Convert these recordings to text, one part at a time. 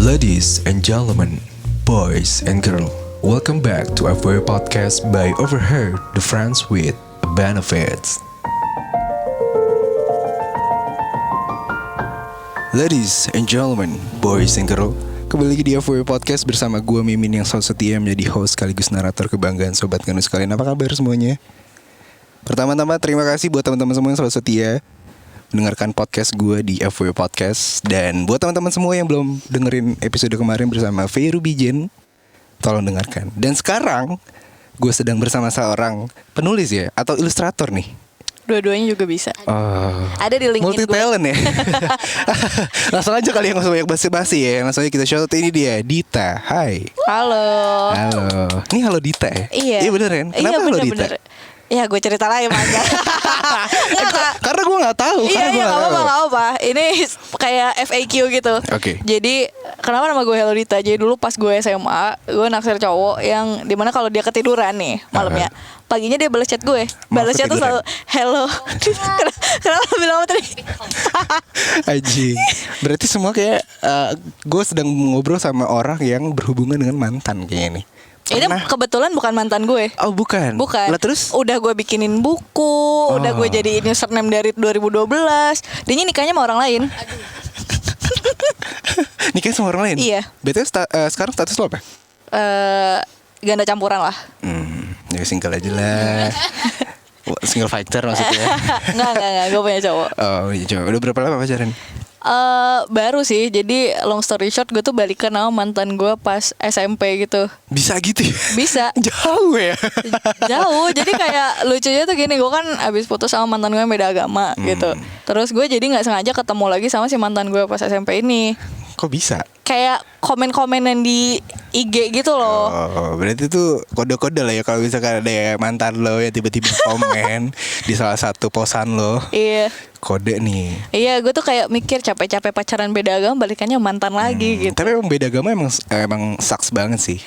Ladies and gentlemen, boys and girls, welcome back to FW Podcast by Overheard, the friends with benefits. Ladies and gentlemen, boys and girls, kembali lagi di FW Podcast bersama gue Mimin yang selalu setia menjadi host sekaligus narator kebanggaan Sobat Nganu sekalian. Apa kabar semuanya? Pertama-tama terima kasih buat teman-teman semua yang selalu setia mendengarkan podcast gue di FW Podcast. Dan buat teman-teman semua yang belum dengerin episode kemarin bersama Vero Bijen, tolong dengarkan. Dan sekarang gue sedang bersama seorang penulis ya, atau ilustrator nih. Dua-duanya juga bisa. Ada di LinkedIn multi talent ya. Langsung aja kali yang gak usah banyak basi-basi ya. Langsung aja kita shout. Ini dia Dita. Hai. Halo. Ini halo Dita ya? Iya bener kan? Kenapa iya, halo bener, Dita? Bener. Ya gue cerita lagi aja. Karena gue gak tahu. Iya gak apa-apa. Ini kayak FAQ gitu. Oke. Jadi kenapa nama gue Hello Dita? Jadi dulu pas gue SMA, gue naksir cowok yang dimana kalau dia ketiduran nih malamnya, paginya dia balas chat gue. Balas chat tuh selalu hello. Kenapa bilang apa tadi? Aji. Berarti semua kayak gue sedang ngobrol sama orang yang berhubungan dengan mantan kayaknya nih. Ini kebetulan bukan mantan gue. Oh bukan. Lah terus? Udah gue bikinin buku, udah gue jadiin username dari 2012. Dia nikahnya sama orang lain. Nikahnya sama orang lain? Iya. Betul sekarang status lo apa? Ganda campuran lah. Ya single aja lah. Single fighter maksudnya. Enggak, gue punya cowok. Oh iya cowok. Udah berapa lama pacaran? Baru sih. Jadi long story short, gue tuh balikan sama mantan gue pas SMP gitu. Bisa gitu ya? Bisa. Jauh ya? Jauh. Jadi kayak lucunya tuh gini, gue kan abis putus sama mantan gue yang beda agama gitu. Terus gue jadi gak sengaja ketemu lagi sama si mantan gue pas SMP ini. Kok bisa? Kayak komen-komenan di IG gitu loh. Oh, berarti tuh kode-kode lah ya kalau misalkan ada mantan lo yang tiba-tiba komen di salah satu posan lo. Iya. Kode nih. Iya, gue tuh kayak mikir capek-capek pacaran beda agama balikannya mantan lagi gitu. Tapi emang beda agama emang sucks banget sih.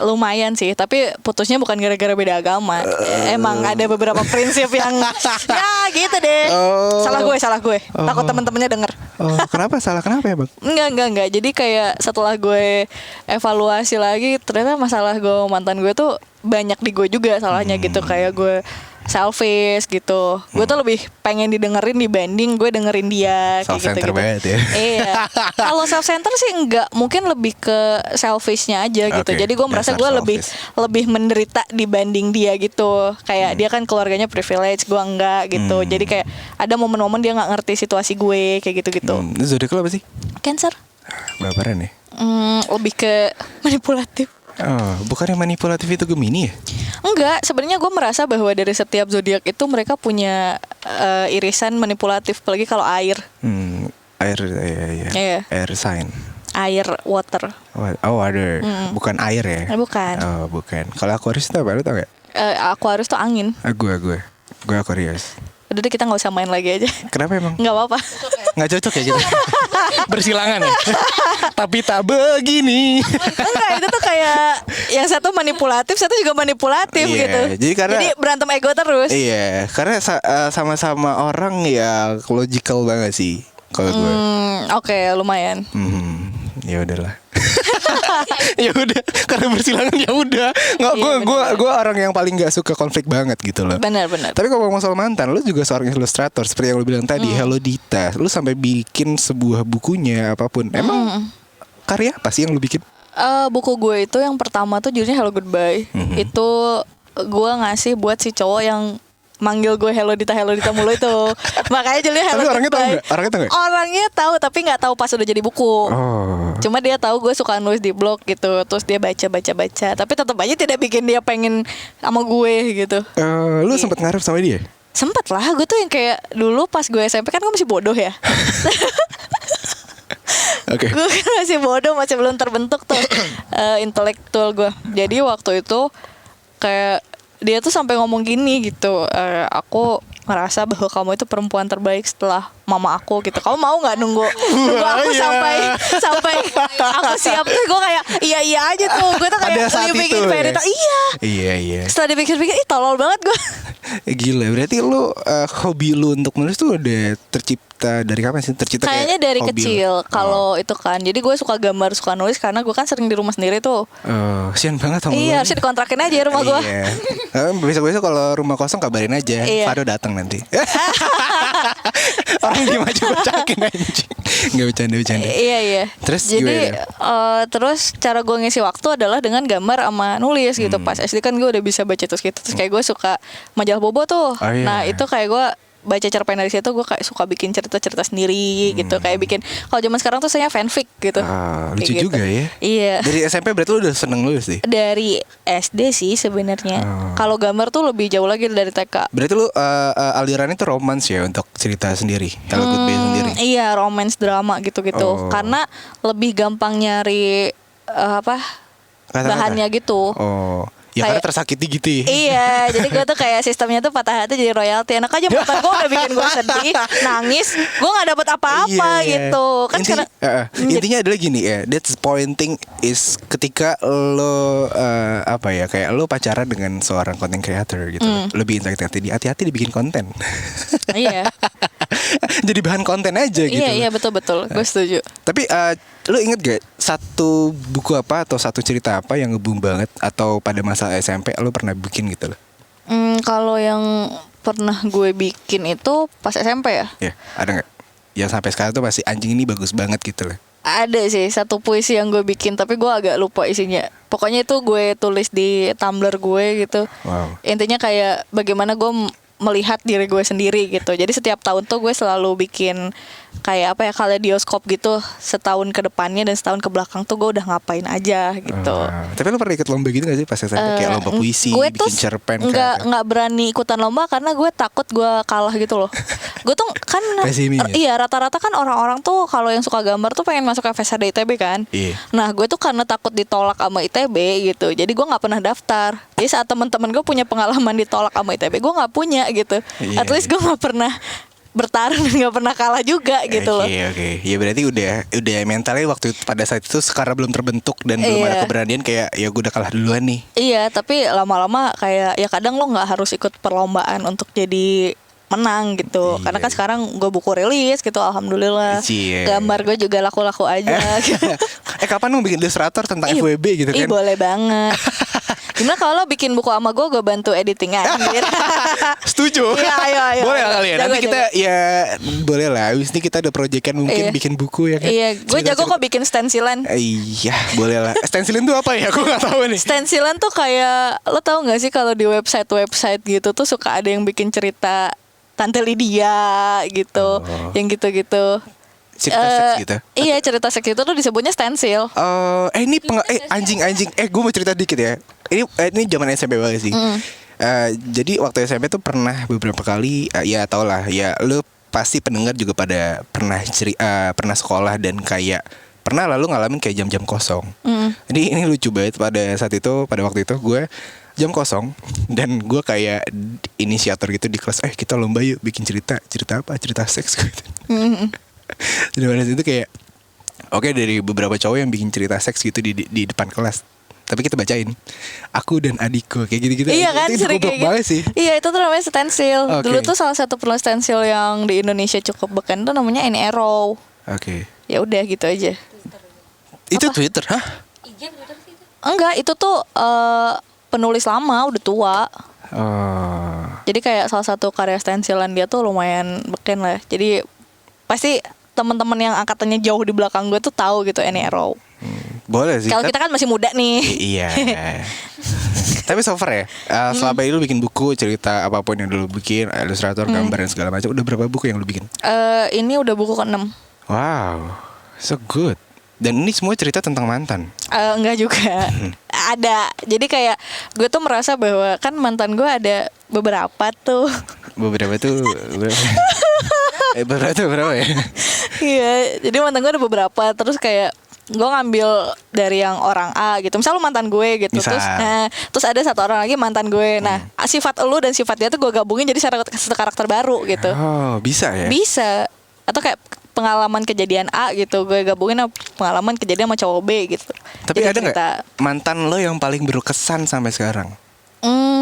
Lumayan sih, tapi putusnya bukan gara-gara beda agama. Emang ada beberapa prinsip yang ya gitu deh. Salah gue. Takut teman-temannya denger. Kenapa ya bang? Enggak. Jadi kayak setelah gue evaluasi lagi, ternyata masalah gue mantan gue tuh banyak di gue juga salahnya gitu. Kayak gue selfish gitu. Gue tuh lebih pengen didengerin dibanding gue dengerin dia. Self-center banget ya. Iya. Kalau self-center sih enggak, mungkin lebih ke selfishnya aja gitu. Jadi gue merasa gue lebih menderita dibanding dia gitu. Kayak dia kan keluarganya privilege, gue enggak gitu. Jadi kayak ada momen-momen dia nggak ngerti situasi gue kayak gitu-gitu. Zodiak lo apa sih? Cancer. Baperan ya? Lebih ke manipulatif. Bukannya manipulatif itu Gemini ya? Enggak, sebenarnya gue merasa bahwa dari setiap zodiak itu mereka punya irisan manipulatif, apalagi kalau air. Air, iya. Air sign. Air, water. Water. Bukan air ya? Bukan. Bukan. Kalau Aquarius itu apa? Lu tau gak? Aquarius tuh angin. Gue Aquarius. Udah deh, kita gak usah main lagi aja. Kenapa emang? Gak apa-apa. Gak cocok ya gitu? Bersilangan ya? Tapi tak begini. Enggak, itu tuh kayak yang satu manipulatif, satu juga manipulatif gitu. Jadi berantem ego terus. Iya, karena sama-sama orang ya logical banget sih kalau gue. Oke, lumayan. Ya udahlah. Ya udah, karena bersilangan ya udah. Nggak, gue orang yang paling nggak suka konflik banget gitu loh. Benar. Tapi kalau ngomong soal mantan, lu juga seorang ilustrator seperti yang lu bilang tadi, Hello Dita. Lu sampai bikin sebuah bukunya apapun. Emang karya apa sih yang lu bikin? Buku gue itu yang pertama tuh judulnya Hello Goodbye. Itu gue ngasih buat si cowok yang manggil gue Hello Dita mulu itu. Makanya judulnya Hello Goodbye. Orangnya tahu nggak? Orangnya tahu, tapi nggak tahu pas udah jadi buku. Cuma dia tahu gue suka nulis di blog gitu. Terus dia baca. Tapi tetap aja tidak bikin dia pengen sama gue gitu. Lu sempet ngarep sama dia? Sempet lah. Gue tuh yang kayak dulu pas gue SMP kan gue masih bodoh ya. Okay. Gue kan masih bodoh, masih belum terbentuk tuh intelektual gue. Jadi waktu itu kayak dia tuh sampai ngomong gini gitu, aku ngerasa bahwa kamu itu perempuan terbaik setelah mama aku gitu. Kamu mau nggak nunggu aku sampai aku siap? Tuh gue kayak iya aja tuh. Gue tuh kayak dibikin fairy tale. Iya. Iya. Setelah dipikir-pikir, tolol banget gue. Gila, berarti lu hobi lu untuk menulis tuh udah tercipta dari kapan sih? Tercipta Kayaknya kayak dari hobi kecil lu? kalau itu kan. Jadi gue suka gambar, suka nulis karena gue kan sering di rumah sendiri tuh. Sian banget sama lu. Iya, harusnya dikontrakin aja rumah gue. Iya. Besok-besok kalau rumah kosong kabarin aja. Iya. Fado datang nanti. Orang gimana coba cakin anjing. Enggak bercanda. Iya. Terus jadi gimana? terus cara gue ngisi waktu adalah dengan gambar sama nulis gitu. Pas SD kan gue udah bisa baca terus gitu. Terus kayak gue suka majalah Bobo tuh. Oh, iya. Nah itu kayak gue baca cerpen dari situ, gue kayak suka bikin cerita-cerita sendiri gitu. Kayak bikin, kalau zaman sekarang tuh saya fanfic gitu. Lucu Kayak juga gitu. ya. Iya. Dari SMP berarti lu udah seneng nulis sih? Dari SD sih sebenarnya. Kalau gambar tuh lebih jauh lagi dari TK. Berarti lu alirannya tuh romance ya untuk cerita sendiri, kalau good base sendiri. Iya, romance drama gitu-gitu. Oh. Karena lebih gampang nyari Kata-kata. bahannya gitu. Oh, ya karena Kayak- tersakiti gitu ya. Iya, jadi gue tuh kayak sistemnya tuh patah hati jadi royalti. Enak aja mantan gue udah bikin gue sedih, nangis, gue nggak dapet apa-apa Iya. gitu. Kan Inti- sekarang intinya adalah gini ya, that's pointing is ketika lo apa ya, kayak lo pacaran dengan seorang content creator gitu, lebih hati-hati dibikin konten. iya, Jadi bahan konten aja gitu. iya betul, gue setuju. Tapi lo inget gak satu buku apa atau satu cerita apa yang nge-boom banget atau pada masa SMP lo pernah bikin gitu loh? Kalau yang pernah gue bikin itu pas SMP ya. Ya, ada nggak? Yang sampai sekarang tuh masih anjing ini bagus banget gitu loh. Ada sih satu puisi yang gue bikin, tapi gue agak lupa isinya. Pokoknya itu gue tulis di Tumblr gue gitu. Wow. Intinya kayak bagaimana gue melihat diri gue sendiri gitu. Jadi setiap tahun tuh gue selalu bikin kayak apa ya, kaleidoskop gitu, setahun ke depannya dan setahun ke belakang tuh gue udah ngapain aja gitu. Tapi lo pernah ikut lomba gitu gak sih pas SMP? Kayak lomba puisi, gue bikin tuh cerpen nggak berani ikutan lomba karena gue takut gue kalah gitu loh. Gue tuh kan Pesimis ya? iya, rata-rata kan orang-orang tuh kalau yang suka gambar tuh pengen masuk FSHD ITB kan. Iya. Nah gue tuh karena takut ditolak sama ITB gitu, jadi gue nggak pernah daftar. Jadi saat teman-teman gue punya pengalaman ditolak sama ITB, gue nggak punya gitu. Iya. At least gue nggak pernah bertarung dan nggak pernah kalah juga gitu loh. Oke. Ya berarti udah mentalnya waktu pada saat itu sekarang belum terbentuk dan belum Iya. ada keberanian kayak ya gue udah kalah duluan nih. Iya, tapi lama-lama kayak ya kadang lo nggak harus ikut perlombaan untuk jadi menang gitu. Iya. Karena kan sekarang gue buku rilis gitu, alhamdulillah. Cie. Gambar gue juga laku-laku aja. Gitu. Kapan lo bikin ilustrator tentang Ih, FWB gitu ih, kan? boleh banget. Gimana kalau lo bikin buku sama gue bantu editing anjir. Setuju. Iya, ayo. Boleh lah kali ya. Nanti Jago, kita ya boleh lah. Abis ini kita ada proyekan mungkin Iya. bikin buku ya kan. Iya, gue jago kok bikin stensilan. Iya, boleh lah. Stencilin tuh apa ya? Aku nggak tahu nih. Stensilan tuh kayak, lo tau gak sih kalau di website gitu tuh suka ada yang bikin cerita Tante Lydia gitu, yang gitu-gitu. Cerita seks gitu. Iya, cerita seks itu tuh disebutnya stensil. Ini anjing. Gue mau cerita dikit ya. Ini zaman SMP banget sih. Jadi waktu SMP tuh pernah beberapa kali, ya tau lah, ya lu pasti pendengar juga pada pernah sekolah dan kayak pernah lalu ngalamin kayak jam-jam kosong. Jadi ini lucu banget pada waktu itu gue jam kosong dan gue kayak inisiator gitu di kelas. Kita lomba yuk bikin cerita apa? Cerita seks gitu. Jadi pada saat itu kayak oke, dari beberapa cowok yang bikin cerita seks gitu di depan kelas. Tapi kita bacain aku dan adikku kayak gitu-gitu. Iya kan, itu sering goblok kayak banget gitu. sih. Iya, itu tuh namanya stensil. Oke. Dulu tuh salah satu penulis stensil yang di Indonesia cukup beken tuh namanya Annie Arrow. Oke. Ya udah gitu aja. Itu Twitter, hah? Enggak, itu tuh penulis lama, udah tua. Oh. Jadi kayak salah satu karya stensilan dia tuh lumayan beken lah. Jadi pasti teman-teman yang angkatannya jauh di belakang gue tuh tahu gitu Annie Arrow. Boleh sih. Kalau kita kan masih muda nih. Iya. Tapi so far ya, selama ini lu bikin buku, cerita apapun yang dulu bikin, ilustrator, gambar dan segala macam, udah berapa buku yang lu bikin? Ini udah buku ke-6. Wow, so good. Dan ini semua cerita tentang mantan. Enggak juga. Ada. Jadi kayak gue tuh merasa bahwa kan mantan gue ada beberapa tuh. Beberapa tuh berapa ya? Iya, jadi mantan gue ada beberapa. Terus kayak gue ngambil dari yang orang A gitu. Misal lu mantan gue gitu. Misal. Terus ada satu orang lagi mantan gue. Nah, sifat lu dan sifat dia tuh gue gabungin jadi satu karakter baru gitu. Oh, bisa ya? Bisa. Atau kayak pengalaman kejadian A gitu, gue gabungin sama pengalaman kejadian sama cowok B gitu. Tapi Jadi ada nggak cerita. mantan lo yang paling berkesan sampai sekarang?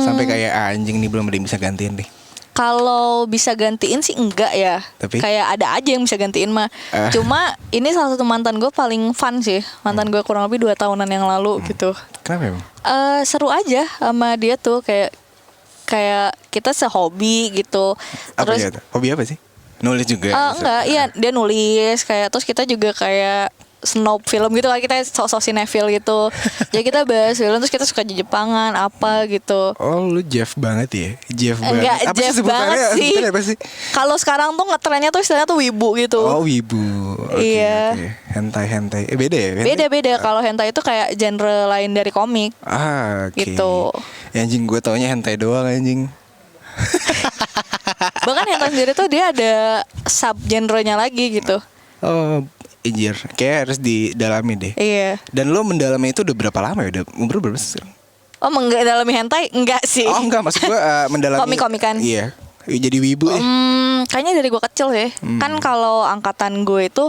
Sampai kayak anjing nih belum ada yang bisa gantiin nih. Kalau bisa gantiin sih enggak ya. Tapi? Kayak ada aja yang bisa gantiin mah. Cuma ini salah satu mantan gue paling fun sih. Mantan gue kurang lebih 2 tahunan yang lalu gitu. Kenapa emang? Seru aja sama dia tuh kayak kita sehobi gitu. Apa Terus ya? Hobi apa sih? Nulis juga. enggak, iya dia nulis kayak terus kita juga kayak snob film gitu kan, kita sok-sok sinetfil gitu. Jadi kita bahas film terus kita suka Jepangan apa gitu. Oh, lu Jeff banget ya? Jeff Enggak banget. Apa Jeff sih sebutannya? banget sih. Sebutannya apa sih? Kalau sekarang tuh ngetrennya tuh istilahnya tuh wibu gitu. Oh, wibu. Oke, Iya. oke. Hentai. Beda ya? Hentai? Beda-beda. Kalau hentai itu kayak genre lain dari komik. Oke. Gitu. Ya, anjing gue taunya hentai doang anjing. Bahkan hentai sendiri tuh dia ada sub genre-nya lagi gitu. Oh, anjir. Kayak harus didalami deh. Iya. Dan lo mendalami itu udah berapa lama ya? Udah umur berapa sih? Oh, mendalami hentai? Enggak sih. Oh, enggak, maksud gue mendalami Komik-komikan. Iya. Jadi wibu ya. Kayaknya dari gue kecil sih. Kan kalau angkatan gue itu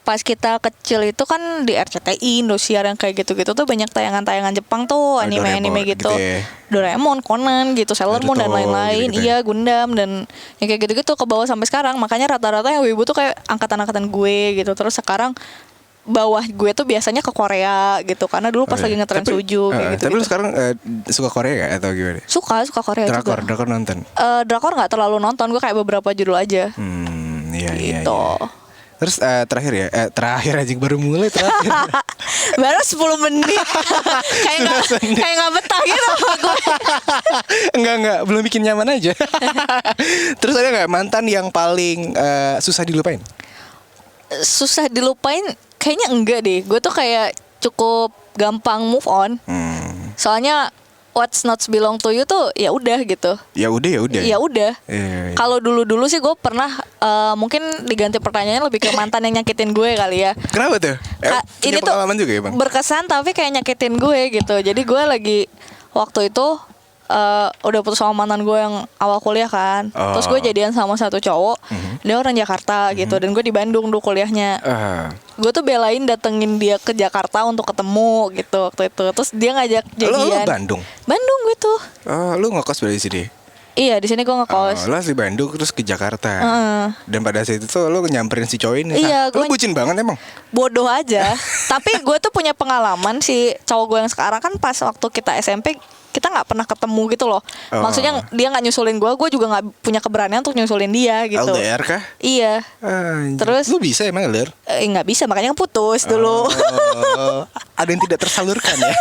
pas kita kecil itu kan di RCTI, Indosiar yang kayak gitu-gitu tuh banyak tayangan-tayangan Jepang tuh, anime-anime Doraemon gitu. gitu ya. Doraemon, Conan gitu, Sailor Moon dan Naruto, lain-lain. gitu-gitu ya. Iya, Gundam dan yang kayak gitu-gitu ke bawah sampai sekarang. Makanya rata-rata yang wibu tuh kayak angkatan-angkatan gue gitu. Terus sekarang bawah gue tuh biasanya ke Korea gitu karena dulu pas Oke. lagi ngetren Tapi, suju kayak gitu. Tapi lu sekarang suka Korea gak? Atau gimana? suka Korea Drakor juga. nonton. Drakor nggak terlalu nonton, gue kayak beberapa judul aja. Iya. Gitu. Terus terakhir ya, terakhir anjing baru mulai terakhir. Baru 10 menit. kayak nggak betah gitu sama gue. enggak, belum bikin nyaman aja. Terus ada nggak mantan yang paling susah dilupain? Susah dilupain kayaknya enggak deh. Gue tuh kayak cukup gampang move on. Soalnya what's not belong to you tuh ya udah gitu. Ya udah. Ya udah. Iya. Kalau dulu sih gue pernah mungkin diganti pertanyaannya lebih ke mantan yang nyakitin gue kali ya. Kenapa tuh? Ini Punya tuh pengalaman juga ya bang? berkesan tapi kayak nyakitin gue gitu. Jadi gue lagi waktu itu udah putus sama mantan gue yang awal kuliah kan. Oh. Terus gue jadian sama satu cowok. Dia orang Jakarta gitu dan gue di Bandung dulu kuliahnya. Gue tuh belain datengin dia ke Jakarta untuk ketemu gitu waktu itu. Terus dia ngajak Lo jadian. Bandung? Bandung gue tuh. Lu ngekos berarti di sini? Iya di sini gue ngekos. Lo asli Bandung terus ke Jakarta. Dan pada saat itu tuh lo nyamperin si cowok ini. Iya, Lo gua- bucin banget emang? Bodoh aja. Tapi gue tuh punya pengalaman si cowok gue yang sekarang kan pas waktu kita SMP kita nggak pernah ketemu gitu loh. Oh. Maksudnya dia nggak nyusulin gue juga nggak punya keberanian untuk nyusulin dia gitu. LDR kah? Iya. Anjir. Terus- Lu bisa emang LDR? Nggak bisa makanya kan putus dulu. Oh, ada yang tidak tersalurkan ya?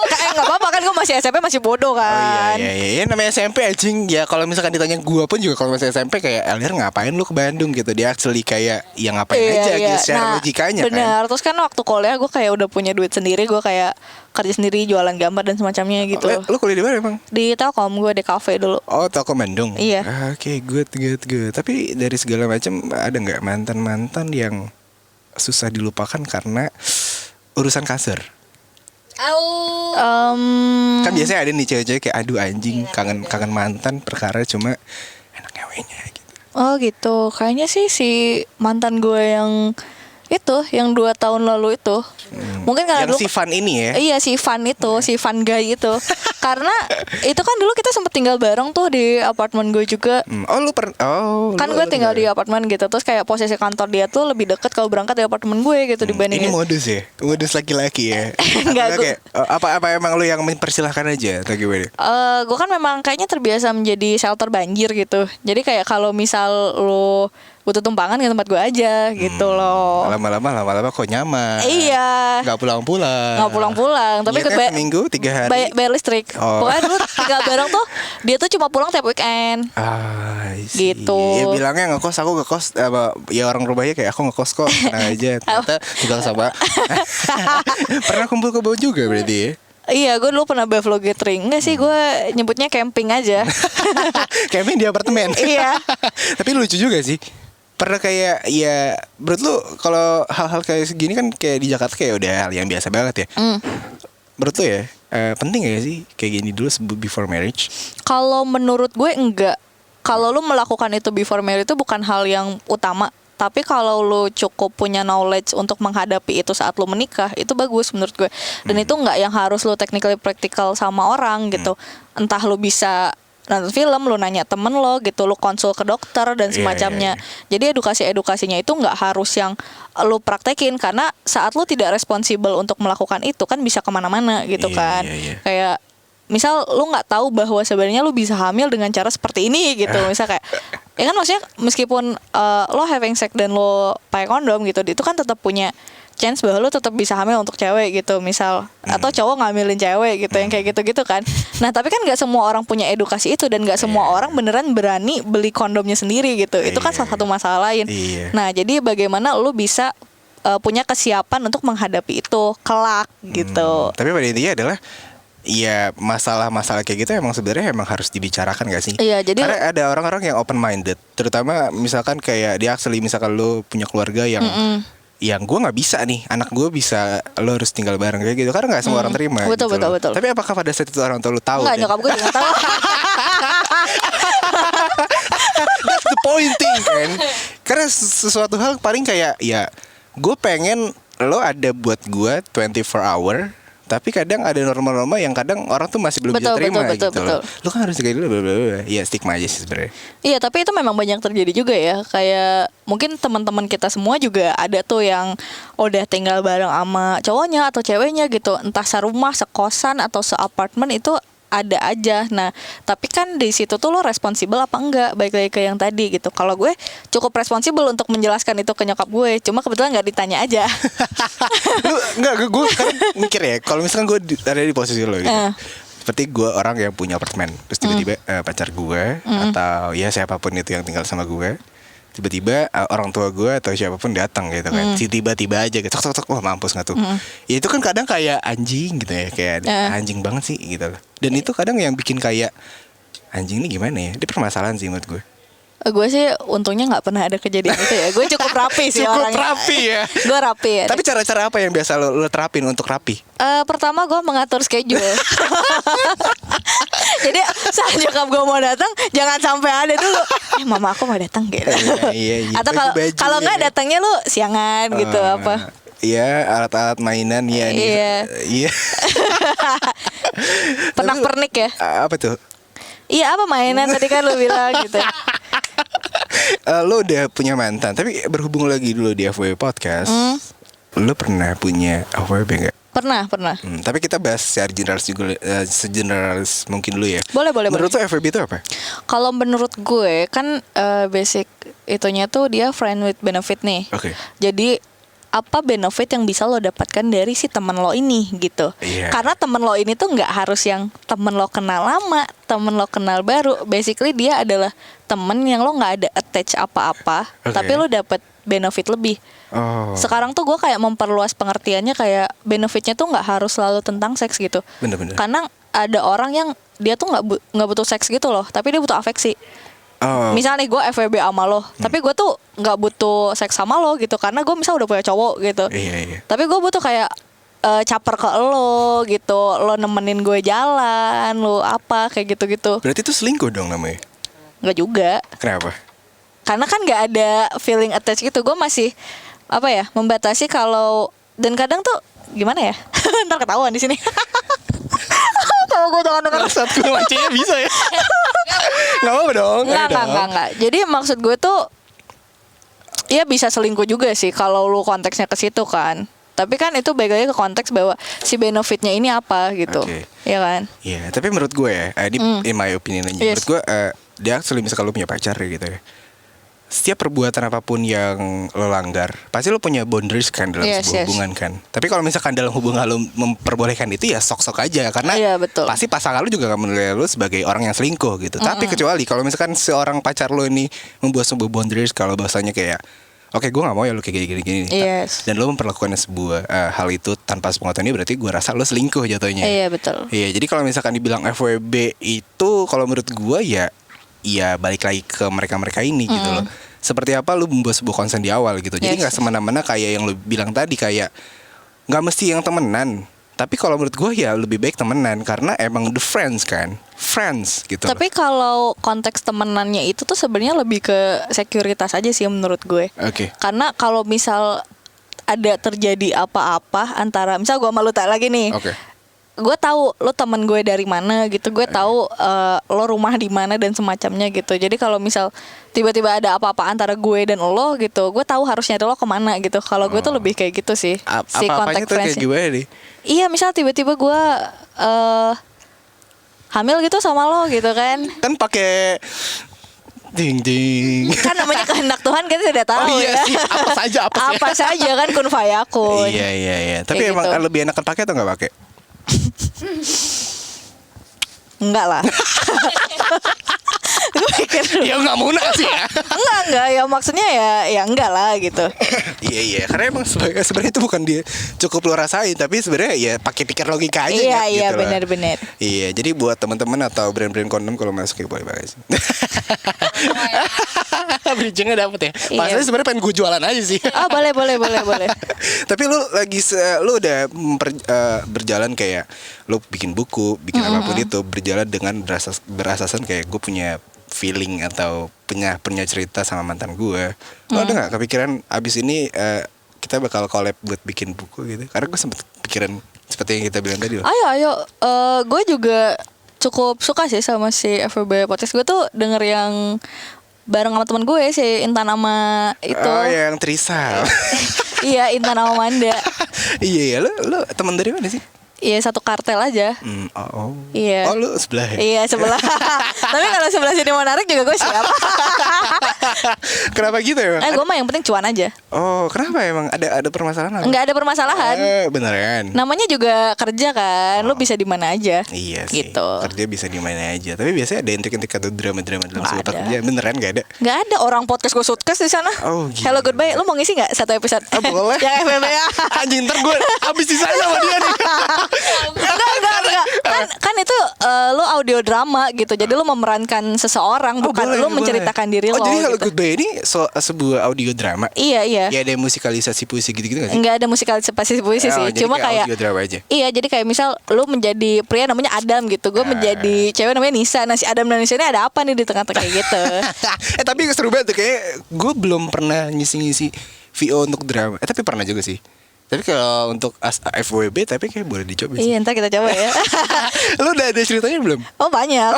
Kayak nggak apa-apa kan gue masih SMP masih bodoh Oh kan. iya, namanya SMP anjing. Ya kalau misalkan ditanya gua pun juga kalau masih SMP kayak LDR ngapain lu ke Bandung gitu. Dia actually kayak ya ngapain aja gitu secara logikanya kan. benar. Terus kan waktu kuliah gue kayak udah punya duit sendiri, gue kayak kerja sendiri jualan gambar dan semacamnya gitu. Lu kuliah di mana emang? Di Telkom gue di kafe dulu. Oh, Telkom Bandung. Iya. Oke, good. Tapi dari segala macam ada nggak mantan yang susah dilupakan karena urusan kasar? Kan biasanya ada nih cewek-cewek kayak aduh anjing kangen mantan perkara cuma enak ngewenya gitu. Oh gitu. Kayaknya sih si mantan gue yang itu yang 2 tahun lalu itu. Mungkin karena Yang dulu si Van ini ya. Iya si Van itu, si Van guy itu. Karena itu kan dulu kita sempet tinggal bareng tuh di apartemen gue juga. Oh lu Kan gue tinggal di apartemen gitu. Terus kayak posisi kantor dia tuh lebih deket kalau berangkat dari apartemen gue gitu dibanding ini modus ya? Modus laki-laki ya? Enggak, Atau kayak, apa emang lu yang mempersilahkan aja atau gimana? gue kan memang kayaknya terbiasa menjadi shelter banjir gitu. Jadi kayak kalau misal lo butuh tumpangan ke tempat gue aja gitu loh. Lama-lama kok nyaman. Iya. Nggak pulang-pulang. Nggak pulang-pulang, tapi ikut Niatnya seminggu 3 hari. bayar listrik. Oh. Pokoknya dulu tinggal bareng tuh dia tuh cuma pulang tiap weekend. I see. Gitu. Ya bilangnya ngekos, aku ngekos ya orang rumahnya kayak aku ngekos kok. Tenang aja. Ternyata tinggal sama. Pernah kumpul ke bawah juga berarti ya? Iya, gue dulu pernah buffalo gathering. Enggak sih, gue nyebutnya camping aja. Camping di apartemen. Iya. Tapi lucu juga sih. Pernah kayak ya menurut lu kalau hal-hal kayak segini kan kayak di Jakarta kayak udah hal yang biasa banget ya. Menurut lu ya penting gak sih kayak gini dulu before marriage? Kalau menurut gue enggak. Kalau lu melakukan itu before marriage itu bukan hal yang utama. Tapi kalau lu cukup punya knowledge untuk menghadapi itu saat lu menikah, itu bagus menurut gue. Dan itu nggak yang harus lu technically practical sama orang gitu. Entah lu bisa nonton film, lu nanya temen lo gitu, lu konsul ke dokter dan semacamnya. Jadi edukasinya itu nggak harus yang lu praktekin, karena saat lu tidak responsibel untuk melakukan itu kan bisa kemana-mana gitu kan. Kayak misal lu nggak tahu bahwa sebenarnya lu bisa hamil dengan cara seperti ini gitu. Misal kayak ya kan maksudnya meskipun lo having sex dan lo pakai kondom gitu, itu kan tetap punya chance bahwa lo tetap bisa hamil untuk cewek gitu misal, atau cowok ngambilin cewek gitu yang kayak gitu-gitu kan. Nah tapi kan nggak semua orang punya edukasi itu, dan nggak semua orang beneran berani beli kondomnya sendiri gitu. Itu kan salah satu masalah lain. Nah jadi bagaimana lo bisa punya kesiapan untuk menghadapi itu kelak gitu. Tapi pada intinya adalah ya masalah-masalah kayak gitu emang sebenarnya emang harus dibicarakan gak sih? Iya, jadi karena ada orang-orang yang open minded, terutama misalkan kayak dia actually misalkan lo punya keluarga yang gue nggak bisa nih, anak gue bisa, lo harus tinggal bareng kayak gitu, karena nggak semua orang terima. Betul, gitu betul. Tapi apakah pada saat itu orang tua lo tahu? Nggak, nyokap gue juga tahu. That's the point thing kan. Karena sesuatu hal paling kayak ya gue pengen lo ada buat gue 24 hour. Tapi kadang ada norma-norma yang kadang orang tuh masih belum bisa terima gitu loh. Lo kan harus kayak dulu, ya stigma aja sih sebenarnya. Iya, tapi itu memang banyak terjadi juga ya. Kayak mungkin teman-teman kita semua juga ada tuh yang udah tinggal bareng sama cowoknya atau ceweknya gitu, entah serumah, sekosan atau seapartemen, itu ada aja. Nah, tapi kan di situ tuh lo responsibel apa enggak? Baik lagi ke yang tadi gitu. Kalau gue cukup responsibel untuk menjelaskan itu ke nyokap gue, cuma kebetulan nggak ditanya aja. Lu enggak, gue kan mikir ya, kalau misalkan gue ada di posisi lo gitu. Seperti gue orang yang punya apartemen, terus tiba-tiba pacar gue atau ya siapapun itu yang tinggal sama gue, tiba-tiba orang tua gue atau siapapun datang gitu kan, si tiba-tiba aja gitu, tok, wah mampus nggak tuh? Ya itu kan kadang kayak anjing gitu ya, kayak anjing banget sih gitu loh. Dan itu kadang yang bikin kayak anjing ini gimana ya? Dia permasalahan sih menurut gue. Gue sih untungnya nggak pernah ada kejadian itu ya. Gue cukup rapi sih cukup orangnya. rapi ya. Gue rapi ya. Tapi cara-cara apa yang biasa lo terapin untuk rapi? Pertama gue mengatur schedule. Jadi saat nyokap gue mau datang, jangan sampai ada dulu mama aku mau datang gitu. Iya. Atau kalau nggak datangnya lu siangan gitu apa? Iya, alat-alat mainan ya. Iya. Pernak-pernik ya. Apa tuh? Iya, apa mainan tadi kan lu bilang gitu. Lo udah punya mantan, tapi berhubung lagi dulu di FWB Podcast, lo pernah punya FWB nggak? Pernah. Tapi kita bahas secara generalis juga, segeneralis mungkin dulu ya. Boleh. Menurut lo FWB itu apa? Kalau menurut gue kan basic itunya tuh dia friend with benefit nih. Oke. Jadi apa benefit yang bisa lo dapatkan dari si teman lo ini gitu. Karena teman lo ini tuh nggak harus yang temen lo kenal lama, temen lo kenal baru. Basically dia adalah temen yang lo nggak ada attach apa-apa, tapi lo dapet benefit lebih. Sekarang tuh gue kayak memperluas pengertiannya, kayak benefitnya tuh nggak harus selalu tentang seks gitu. Bener-bener. Karena ada orang yang dia tuh nggak butuh seks gitu loh, tapi dia butuh afeksi. Misal nih gue FWB sama lo, tapi gue tuh nggak butuh seks sama lo gitu, karena gue misal udah punya cowok gitu. Iya. Tapi gue butuh kayak caper ke lo gitu, lo nemenin gue jalan, lo apa kayak gitu-gitu. Berarti itu selingkuh dong namanya? Nggak juga. Kenapa? Karena kan nggak ada feeling attached gitu. Gue masih membatasi kalau, dan kadang tuh gimana ya? Ntar ketahuan di sini. Kalau gue jangan denger. Saat gue mancingnya bisa ya. Nggak apa dong. Nggak. Jadi maksud gue tuh ya bisa selingkuh juga sih kalau lu konteksnya ke situ kan. Tapi kan itu balik lagi ke konteks bahwa si benefitnya ini apa gitu. Iya kan? Iya, tapi menurut gue ya, in my opinion aja, menurut gue dia actually misalkan lu punya pacar gitu ya, setiap perbuatan apapun yang lo langgar, pasti lo punya boundaries kan dalam sebuah hubungan kan. Tapi kalau misalkan dalam hubungan lo memperbolehkan itu ya sok-sok aja, karena pasti pasangan lo juga akan menilai lo sebagai orang yang selingkuh gitu. Tapi kecuali kalau misalkan seorang pacar lo ini membuat sebuah boundaries, kalau bahasanya kayak oke, gue gak mau ya lo kayak gini-gini. Dan lo memperlakukan sebuah hal itu tanpa sepengetahuan, berarti gue rasa lo selingkuh jatuhnya. Iya, betul. Iya, jadi kalau misalkan dibilang FWB itu, kalau menurut gue ya balik lagi ke mereka-mereka ini gitu loh. Seperti apa lu membuat sebuah konsen di awal gitu. Jadi gak semena-mena kayak yang lu bilang tadi, kayak gak mesti yang temenan, Tapi kalau menurut gue ya lebih baik temenan karena emang the friends kan, friends gitu. Tapi kalau konteks temenannya itu tuh sebenarnya lebih ke sekuritas aja sih menurut gue. Oke. Karena kalau misal ada terjadi apa-apa antara misal gue malu tak lagi nih. Oke. Gue tahu lo teman gue dari mana gitu, gue tahu lo rumah di mana dan semacamnya gitu. Jadi kalau misal tiba-tiba ada apa-apa antara gue dan lo gitu, gue tahu harus nyari lo kemana gitu. Kalau gue tuh lebih kayak gitu sih. Si Apa-apanya kontak tuh kayak friends. gimana nih? Iya, misal tiba-tiba gue hamil gitu sama lo gitu kan. Kan pakai ding ding. Kan namanya kehendak Tuhan kita tidak tahu Oh iya ya. sih, apa saja Apa saja kan kun fayakun. Iya. Tapi Kayak emang gitu. lebih enakan pakai atau nggak pakai? Enggak lah. Gue pikir Ya nggak muna sih ya. enggak ya, maksudnya ya enggak lah gitu. Iya, karena emang sebenarnya itu bukan dia cukup lo rasain, tapi sebenarnya ya pakai pikir logika aja. Iya Nyet, iya gitu loh. benar-benar. Iya, jadi buat teman-teman atau brand-brand kondom kalau masuk ya boleh banget sih. Bridgingnya dapet ya. Iya. Maksudnya sebenarnya pengen gue jualan aja sih. Oh boleh. Tapi lu lu udah berjalan kayak lu bikin buku, bikin apapun itu berjalan dengan berasasan kayak gue punya feeling atau punya cerita sama mantan gue. Lo ada nggak kepikiran abis ini kita bakal collab buat bikin buku gitu? Karena gue sempet pikiran seperti yang kita bilang tadi loh. Ayo. Gue juga cukup suka sih sama si FWB Podcast. Gue tuh denger yang bareng sama temen gue si Intan sama itu. Oh yang Trisa. Iya Intan sama Manda. Iya, lu teman dari mana sih? Iya satu kartel aja. Iya. Oh lu sebelah ya? Iya sebelah. Tapi kalau sebelah sini mau narik juga gue siap. Kenapa gitu ya? Gue mah yang penting cuan aja. Oh kenapa emang ada permasalahan apa? Enggak ada permasalahan. Beneran. Namanya juga kerja kan. Lu bisa di mana aja. Iya sih. Gitu. Kerja bisa di mana aja. Tapi biasanya ada intrik-intrik atau drama-drama dalam Nggak sebuah ada. kerja. Beneran gak ada? Nggak ada orang podcast gue shootcast di sana. Oh, gila. Hello goodbye. Lu mau ngisi nggak satu episode? Boleh. Yang FBB ya. Anjing ntar gue abis disayang sama dia nih. Enggak. Kan itu lu audio drama gitu. Jadi lu memerankan seseorang, bukan boleh, lu boleh. menceritakan diri lo. jadi Hello gitu. Goodbye ini sebuah audio drama. Iya. Ya ada musikalisasi puisi gitu-gitu gak sih? Enggak ada musikalisasi puisi sih. jadi Cuma kayak audio drama aja. Iya, jadi kayak misal lu menjadi pria namanya Adam gitu. Gue menjadi cewek namanya Nisa. Nah, si Adam dan Nisa ini ada apa nih di tengah-tengah kayak gitu. Tapi seru banget tuh kayak gue belum pernah ngisi-ngisi VO untuk drama. Tapi pernah juga sih. Tapi kalau untuk FWB tapi kayak boleh dicoba sih. Iya, ntar kita coba ya. Lu udah ada ceritanya belum? Oh banyak.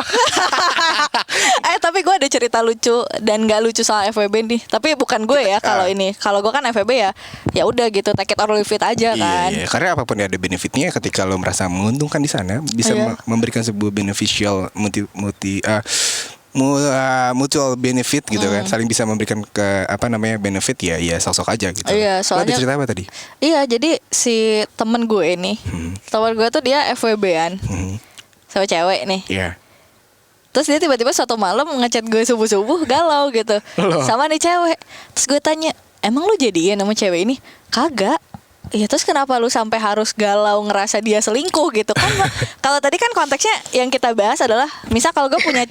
Tapi gue ada cerita lucu dan gak lucu soal FWB nih. Tapi bukan gue ya kalau ini. Kalau gue kan FWB ya udah gitu, take it or leave it aja kan. Iya, karena apapun yang ada benefitnya ketika lo merasa menguntungkan di sana bisa Iya. memberikan sebuah beneficial mutual benefit gitu kan, saling bisa memberikan ke benefit ya sok-sok aja gitu. Iya, Lo ada soalnya- cerita apa tadi? Iya, jadi si temen gue nih, temen gue tuh dia FWB-an sama cewek nih. Iya. Terus dia tiba-tiba suatu malam ngechat gue subuh-subuh galau gitu Loh. sama nih cewek. Terus gue tanya, emang lu jadian sama cewek ini? Kagak. Iya, terus kenapa lu sampai harus galau ngerasa dia selingkuh gitu kan? Kalau tadi kan konteksnya yang kita bahas adalah misal kalau gue punya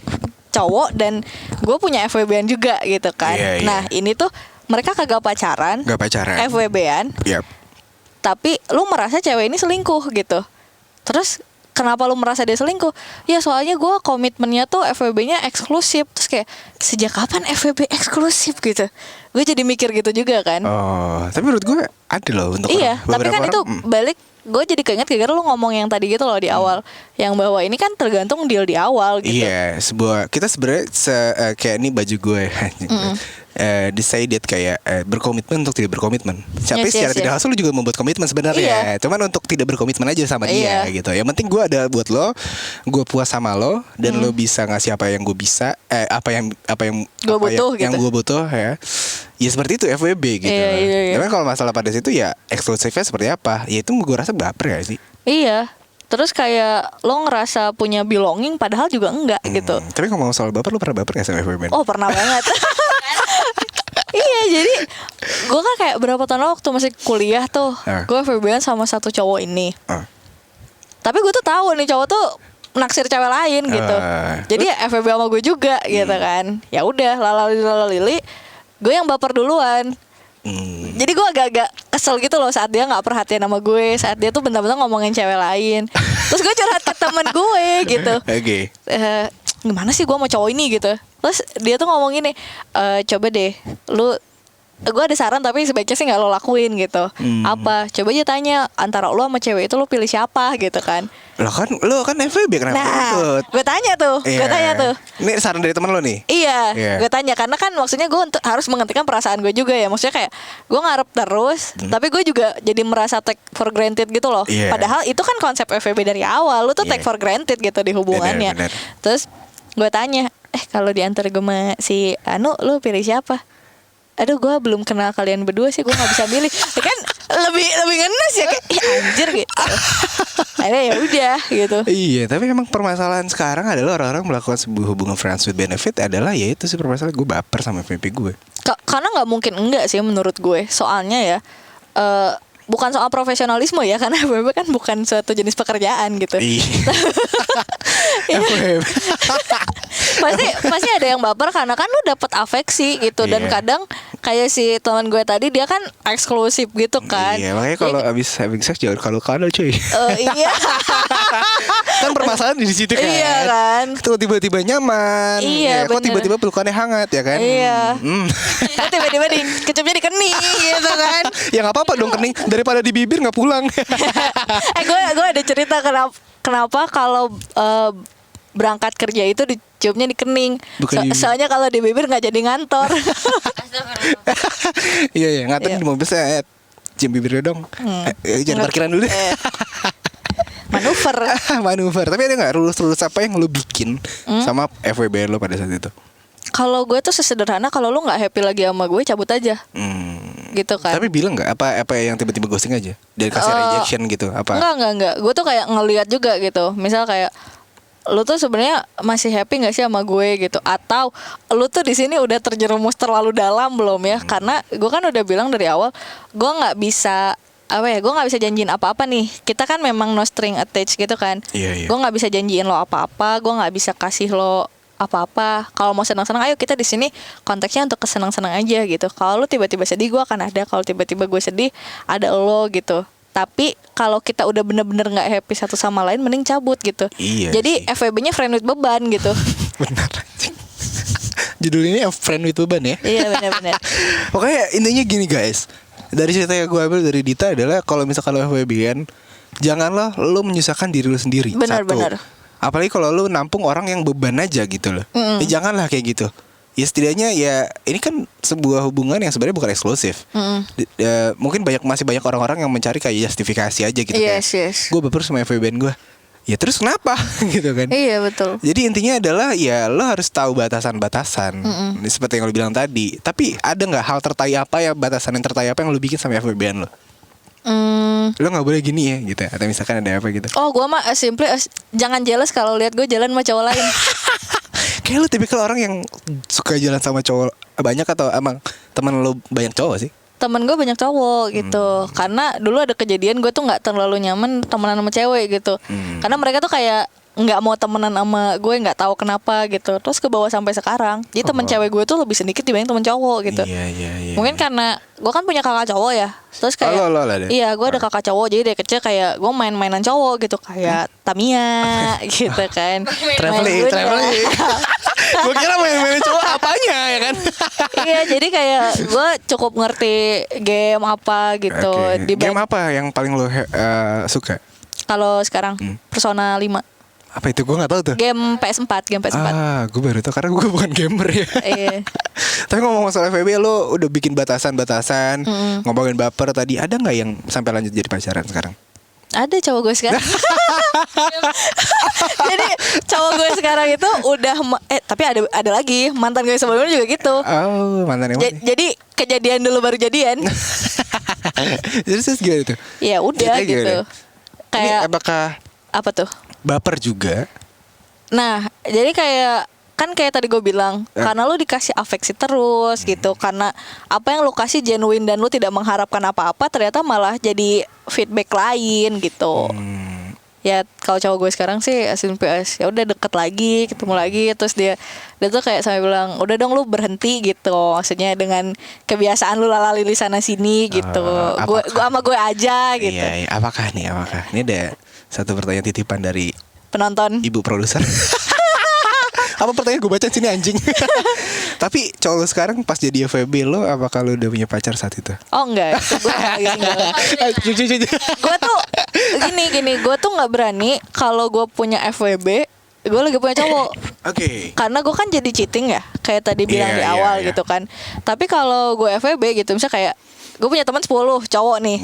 cowok dan gue punya FWB-an juga gitu kan. Iya, iya. Nah ini tuh mereka kagak pacaran, Gak pacaran. FWB-an, Yap. tapi lu merasa cewek ini selingkuh gitu. Terus kenapa lu merasa dia selingkuh? Ya soalnya gue komitmennya tuh FWB-nya eksklusif. Terus kayak sejak kapan FWB eksklusif gitu? Gue jadi mikir gitu juga kan. Oh, tapi menurut gue ada loh untuk Iya, tapi beberapa kan orang, itu balik. Gue jadi keinget gara-gara lu ngomong yang tadi gitu loh di awal, yang bahwa ini kan tergantung deal di awal gitu. Iya, kita sebenarnya kayak ini baju gue. Decided kayak berkomitmen untuk tidak berkomitmen. Tapi Yes, secara yes, tidak yes. langsung lu juga membuat komitmen sebenarnya. Iya. Cuman untuk tidak berkomitmen aja sama dia Iya. gitu. Yang penting gue ada buat lo, gue puas sama lo dan lo bisa ngasih apa yang gue bisa, apa yang butuh yang gitu. gue butuh ya. Ya seperti itu FWB gitu. Iya. Tapi kalau masalah pada situ ya eksklusifnya seperti apa? Ya itu gue rasa baper ya sih. Iya. Terus kayak lo ngerasa punya belonging padahal juga enggak gitu. Tapi ngomong soal baper, lu pernah baper gak sama FWB? Oh pernah banget. Iya, jadi gue kan kayak berapa tahun lalu waktu masih kuliah tuh, gue FWB-an sama satu cowok ini. Tapi gue tuh tahu nih cowok tuh naksir cewek lain gitu. Jadi ya FWB sama gue juga gitu kan. Ya udah, lalali, gue yang baper duluan. Jadi gue agak-agak kesel gitu loh saat dia nggak perhatian sama gue, saat dia tuh bentar-bentar ngomongin cewek lain. Terus gue curhat ke temen gue gitu. Oke. Gimana sih gue sama cowok ini gitu. Terus dia tuh ngomong gini, coba deh lu, gue ada saran tapi sebaiknya sih nggak lo lakuin gitu. Apa? Coba aja tanya antara lo sama cewek itu lo pilih siapa gitu kan. Lo kan FWB kenapa ikut? Gue tanya tuh, Ini saran dari teman lo nih? Iya, gue tanya karena kan maksudnya gue harus menghentikan perasaan gue juga ya. Maksudnya kayak gue ngarep terus, tapi gue juga jadi merasa take for granted gitu loh. Padahal itu kan konsep FWB dari awal, lu tuh take for granted gitu di hubungannya. Bener. Terus gue tanya, kalau di antara gue sama si Anu, lu pilih siapa? Aduh, gue belum kenal kalian berdua sih, gue nggak bisa milih. Ya kan lebih ngenes ya, kayak anjir gitu. Akhirnya ya udah gitu. Iya, tapi emang permasalahan sekarang adalah orang-orang melakukan sebuah hubungan friends with benefit adalah ya itu sih permasalahan gue baper sama VP gue. Karena nggak mungkin enggak sih menurut gue. Soalnya ya bukan soal profesionalisme ya, karena FWB kan bukan suatu jenis pekerjaan gitu. pasti ada yang baper karena kan lu dapet afeksi gitu. Dan kadang kayak si teman gue tadi, dia kan eksklusif gitu kan. Iya, makanya kalau abis having sex jangan kalau cuy. Iya. Kan permasalahan di situ kan. Iya kan. Tuh tiba-tiba nyaman. Iya, kok tiba-tiba pelukannya hangat ya kan. Iya. Kok tiba-tiba kecupnya di kening gitu kan. Ya nggak apa-apa dong kening, daripada di bibir nggak pulang. Gue ada cerita kenapa kalau berangkat kerja itu diciumnya di kening. Soalnya kalau di bibir nggak jadi ngantor. Iya ngatain di mobil saya cium bibirnya dong. Jangan parkiran dulu deh. Manuver. Tapi ada nggak rules apa yang lo bikin sama FWB lo pada saat itu? Kalau gue tuh sesederhana, kalau lo nggak happy lagi sama gue, cabut aja. Gitu kan. Tapi bilang nggak apa yang tiba-tiba ghosting aja dari kasih rejection gitu apa? Enggak. Gue tuh kayak ngeliat juga gitu. Misal kayak lu tuh sebenarnya masih happy nggak sih sama gue gitu, atau lu tuh di sini udah terjerumus terlalu dalam belum ya? Karena gue kan udah bilang dari awal, gue nggak bisa gue nggak bisa janjiin apa-apa nih. Kita kan memang no string attached gitu kan. Iya. Gue nggak bisa janjiin lo apa-apa, gue nggak bisa kasih lo apa-apa. Kalau mau senang-senang, ayo kita di sini konteksnya untuk kesenang-senang aja gitu. Kalau lu tiba-tiba sedih, gue akan ada. Kalau tiba-tiba gue sedih, ada lo gitu. Tapi kalau kita udah bener-bener nggak happy satu sama lain, mending cabut gitu. Iya. Jadi FWB-nya friend with beban gitu. Benar. Judul ini friend with beban ya. Iya benar-benar. Pokoknya intinya gini guys. Dari cerita yang gue ambil dari Dita adalah kalau misalkan lo FWB-an, janganlah lo menyusahkan diri lo sendiri. Benar-benar. Apalagi kalau lo nampung orang yang beban aja gitu loh. Janganlah kayak gitu. Ya setidaknya ya ini kan sebuah hubungan yang sebenarnya bukan eksklusif. Mungkin masih banyak orang-orang yang mencari kayak justifikasi aja gitu. Yes. Gue baper sama FWB-an gue. Ya terus kenapa gitu kan? Iya betul. Jadi intinya adalah ya lo harus tahu batasan-batasan. Seperti yang lo bilang tadi. Tapi ada nggak hal tertai apa ya, batasan yang tertai apa yang lo bikin sama FWB-an lo? Lo nggak boleh gini ya gitu. Atau misalkan ada apa gitu? Oh, gue mah simply jangan jealous kalau lihat gue jalan sama cowok lain. Kayak lo tipikal orang yang suka jalan sama cowok banyak, atau emang teman lo banyak cowok sih? Temen gue banyak cowok gitu. Karena dulu ada kejadian gue tuh gak terlalu nyaman temenan sama cewek gitu. Karena mereka tuh kayak nggak mau temenan sama gue, nggak tahu kenapa gitu. Terus ke bawah sampai sekarang. Jadi temen cewek gue tuh lebih sedikit dibanding temen cowok gitu. Iya. Mungkin karena gue kan punya kakak cowok ya. Terus kayak iya, gue ada kakak cowok. Jadi dari kecil kayak gue main-mainan cowok gitu, kayak Tamiya gitu kan. Traveling. Gue kira main-mainin cowok apanya ya kan. Iya, jadi kayak gue cukup ngerti game apa gitu. Game apa yang paling lo suka? Kalau sekarang Persona 5. Apa itu? Gue gak tahu tuh. Game PS4. Gue baru tahu karena gue bukan gamer ya. Iya. Tapi ngomong masalah FWB, lo udah bikin batasan-batasan, ngomongin baper tadi. Ada gak yang sampai lanjut jadi pacaran sekarang? Ada cowok gue sekarang. Jadi cowok gue sekarang itu udah tapi ada lagi mantan gue sebelumnya juga gitu. Oh, mantan yang mana? Jadi kejadian dulu baru jadian. Terus gimana tuh? Ya udah gitu. Kayak ini apakah apa tuh? Baper juga. Nah, jadi kayak tadi gue bilang, karena lu dikasih afeksi terus gitu, karena apa yang lu kasih genuine dan lu tidak mengharapkan apa-apa, ternyata malah jadi feedback lain gitu. ya kalau cowok gue sekarang sih SNPS, ya udah deket lagi, ketemu lagi, terus dia tuh kayak sampai bilang udah dong lu berhenti gitu, maksudnya dengan kebiasaan lu lalali di sana sini gitu, gue sama gue aja gitu. Iya, apakah ini ada satu pertanyaan titipan dari Penonton. ibu produser. Apa pertanyaan gue baca sini anjing. Tapi cowok lu sekarang pas jadi FWB lo, apakah lu udah punya pacar saat itu? Oh enggak, itu gue lagi single. Gue tuh gini, gue tuh nggak berani kalau gue punya FWB, gue lagi punya cowok. Oke. Karena gue kan jadi cheating ya, kayak tadi bilang di awal gitu kan. Tapi kalau gue FWB gitu, misal kayak gue punya teman 10 cowok nih.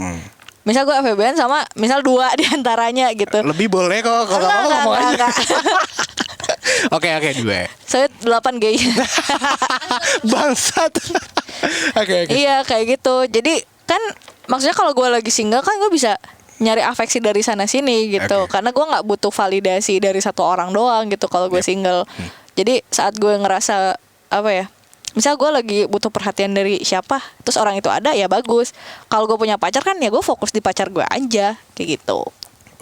Misal gue FWB-an sama misal 2 diantaranya gitu. Lebih boleh kok kalau kamu ngomong aja. Oke, 2. Saya 8 gay. Bangsat. Oke. Iya kayak gitu. Jadi kan maksudnya kalau gue lagi single kan gue bisa nyari afeksi dari sana sini gitu. Karena gue nggak butuh validasi dari satu orang doang gitu kalau gue single. Jadi saat gue ngerasa apa ya, misal gue lagi butuh perhatian dari siapa, terus orang itu ada, ya bagus. Kalau gue punya pacar kan ya gue fokus di pacar gue aja kayak gitu.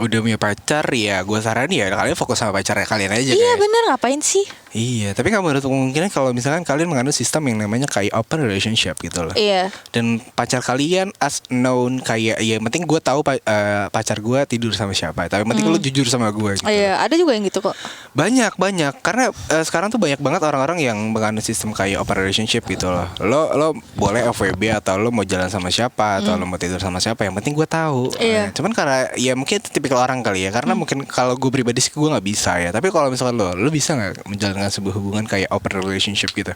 Udah punya pacar ya, gue saranin ya kalian fokus sama pacarnya kalian aja. Iya bener, ngapain sih? Iya, tapi kamu menurut kemungkinan kalau misalkan kalian mengandung sistem yang namanya kayak open relationship gitu loh. Iya. Dan pacar kalian as known kayak ya yang penting gue tahu pacar gue tidur sama siapa. Tapi yang penting lu jujur sama gue gitu. Iya, ada juga yang gitu kok. Banyak karena sekarang tuh banyak banget orang-orang yang mengandung sistem kayak open relationship gitu loh. Lo boleh FWB atau lo mau jalan sama siapa atau lo mau tidur sama siapa, yang penting gue tahu. Iya. Cuman karena ya mungkin itu tipikal orang kali ya. Karena mungkin kalau gue pribadi sih gue nggak bisa ya. Tapi kalau misalkan lo bisa nggak menjalankan sebuah hubungan kayak open relationship gitu?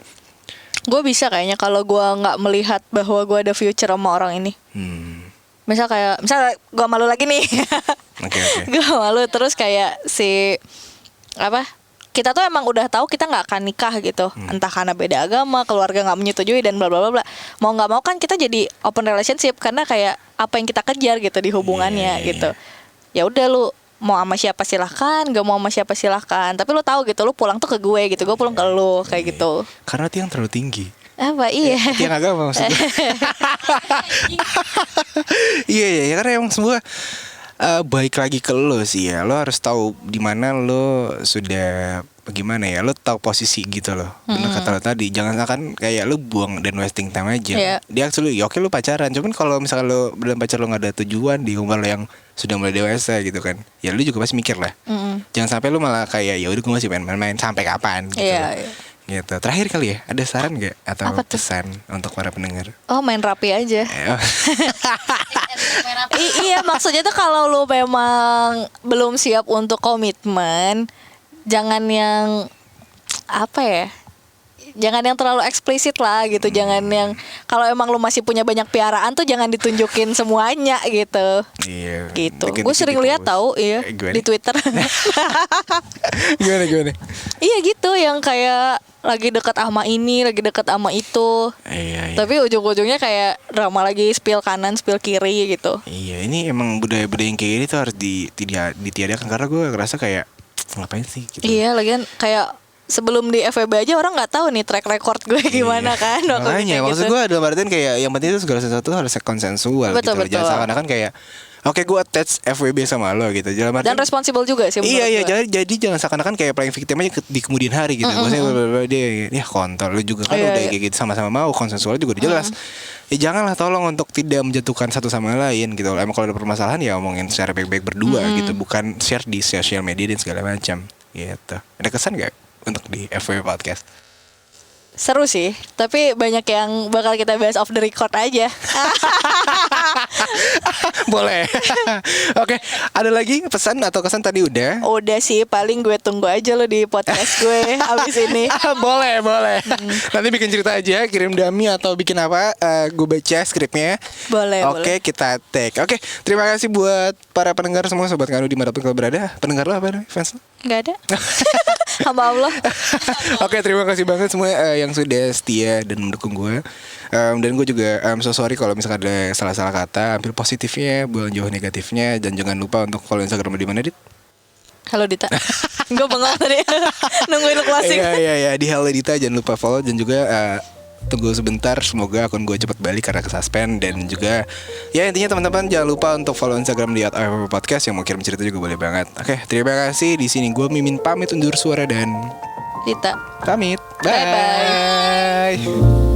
Gue bisa kayaknya kalau gue nggak melihat bahwa gue ada future sama orang ini. Misal gue malu lagi nih. Oke. Gue malu terus kayak kita tuh emang udah tahu kita nggak akan nikah gitu, entah karena beda agama, keluarga nggak menyetujui dan bla bla bla bla. Mau nggak mau kan kita jadi open relationship karena kayak apa yang kita kejar gitu di hubungannya gitu. Ya udah lu mau sama siapa silahkan, gak mau sama siapa silahkan, tapi lu tahu gitu, lu pulang tuh ke gue gitu, gue pulang ke lu kayak gitu. Karena tiang terlalu tinggi. Apa iya? Tiang agama maksudnya. Iya karena emang semua baik lagi ke lo sih ya. Lo harus tahu di mana lo sudah bagaimana ya. Lo tahu posisi gitu loh. Bener kata lo tadi. Jangan akan kayak lo buang dan wasting time aja. Dia actually oke lo pacaran. Cuman kalau misalnya lo dalam pacar lo nggak ada tujuan di umur lo yang sudah mulai dewasa gitu kan, ya lo juga pasti mikir lah. Jangan sampai lo malah kayak ya udah gue masih main-main sampai kapan gitu. Gitu. Terakhir kali ya, ada saran nggak atau pesan untuk para pendengar? Oh, main rapi aja. Iya, maksudnya tuh kalau lu memang belum siap untuk komitmen, jangan yang jangan yang terlalu eksplisit lah gitu. Jangan yang kalau emang lu masih punya banyak piaraan tuh jangan ditunjukin semuanya gitu. Iya. Gitu. Gue sering lihat tahu di Twitter. Gimana? Iya gitu, yang kayak lagi dekat sama ini, lagi dekat sama itu. Iya. Tapi ujung-ujungnya kayak drama lagi, spill kanan, spill kiri gitu. Iya, ini emang budaya-budaya yang kayak gini tuh harus ditiadakan karena gue ngerasa kayak ngapain sih gitu. Iya, lagian kayak sebelum di FWB aja orang nggak tahu nih track record gue gimana kan. Makanya maksud gue dalam artian kayak yang penting itu segala sesuatu harus konsensual gitu. Jangan seakan-akan kayak oke, gue attach FWB sama lo gitu. Dan responsible juga sih. Iya, jadi jangan seakan-akan kayak playing victim aja di kemudian hari gitu. Maksudnya dia kontol lu juga kan udah kayak gitu sama-sama mau konsensual juga udah jelas. Ya janganlah tolong untuk tidak menjatuhkan satu sama lain gitu. Emang kalau ada permasalahan ya omongin secara baik-baik berdua gitu, bukan share di sosial media dan segala macam gitu. Ada kesan gak untuk di FWB podcast? Seru sih, tapi banyak yang bakal kita bahas off the record aja. Boleh. Oke, ada lagi pesan atau kesan tadi udah? Udah sih, paling gue tunggu aja lo di podcast gue abis ini. Boleh. Nanti bikin cerita aja, kirim dummy atau bikin apa, gue baca skripnya. Boleh. Oke, kita tag. Oke, terima kasih buat para pendengar semua, sobat Nganu dimanapun kalian berada. Pendengar lo apa nih, fans lo? Gak ada. Hamba Allah. Oke, terima kasih banget semua yang sudah setia dan mendukung gue. Dan gue juga so sorry kalau misalkan ada salah-salah kata. Ambil positifnya, buang jauh negatifnya. Dan jangan lupa untuk follow Instagram di mana, Dit? Halo Dita. Gue bengong tadi. Nungguin lu closing. Iya, di Halo Dita jangan lupa follow. Dan juga tunggu sebentar, semoga akun gue cepet balik karena kesuspend. Dan juga ya intinya teman-teman jangan lupa untuk follow Instagram di @podcast. Yang mau kirim cerita juga boleh banget. Oke, terima kasih. Di sini gue Mimin pamit undur suara dan Rita pamit. Bye-bye. Bye.